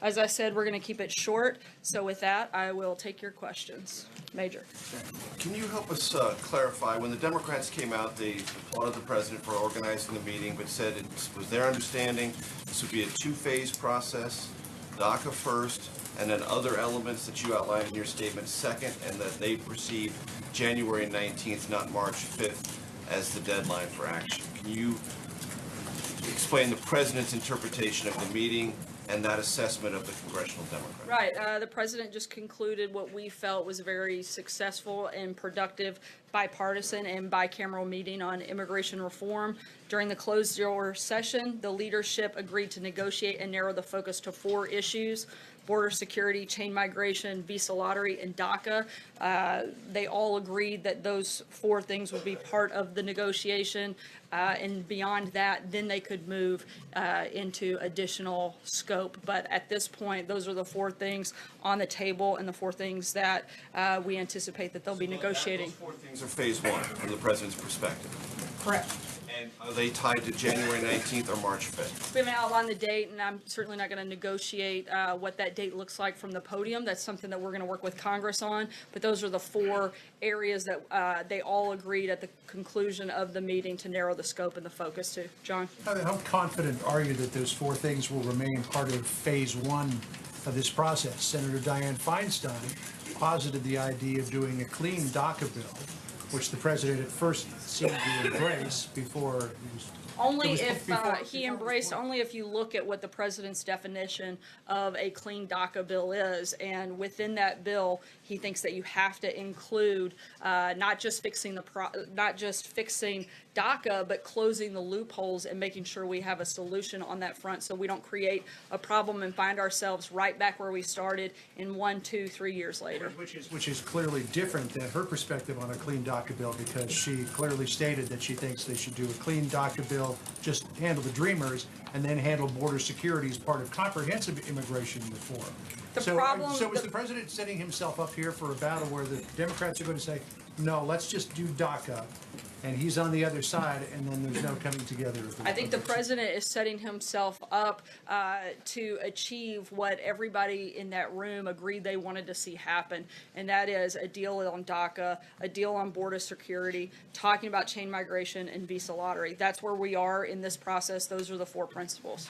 As I said, we're going to keep it short. So with that, I will take your questions. Major. Can you help us clarify, when the Democrats came out, they applauded the president for organizing the meeting, but said it was their understanding this would be a two-phase process, DACA first, and then other elements that you outlined in your statement second, and that they perceived January 19th, not March 5th, as the deadline for action. Can you explain the president's interpretation of the meeting and that assessment of the congressional Democrats? Right. The president just concluded what we felt was a very successful and productive bipartisan and bicameral meeting on immigration reform. During the closed-door session, the leadership agreed to negotiate and narrow the focus to 4 issues: border security, chain migration, visa lottery, and DACA. They all agreed that those 4 things would be part of the negotiation, and beyond that, then they could move into additional scope. But at this point, those are the 4 things on the table and the 4 things that we anticipate that they'll be negotiating. Those 4 things are phase 1 from the president's perspective. Correct. And are they tied to January 19th or March 5th? We haven't outlined the date, and I'm certainly not going to negotiate what that date looks like from the podium. That's something that we're going to work with Congress on. But those are the 4 areas that they all agreed at the conclusion of the meeting to narrow the scope and the focus to. John? How confident are you that those 4 things will remain part of phase 1 of this process? Senator Dianne Feinstein posited the idea of doing a clean DACA bill, which the president at first seemed to embrace before only if he embraced, only if you look at what the president's definition of a clean DACA bill is. And within that bill, he thinks that you have to include not just fixing DACA, but closing the loopholes and making sure we have a solution on that front so we don't create a problem and find ourselves right back where we started in 1, 2, 3 years later. Which is clearly different than her perspective on a clean DACA bill, because she clearly stated that she thinks they should do a clean DACA bill, just handle the dreamers, and then handle border security as part of comprehensive immigration reform. So is the president setting himself up here for a battle where the Democrats are going to say, no, let's just do DACA, and he's on the other side, and then there's no coming together? I think the president is setting himself up to achieve what everybody in that room agreed they wanted to see happen, and that is a deal on DACA, a deal on border security, talking about chain migration and visa lottery. That's where we are in this process. Those are the 4 principles.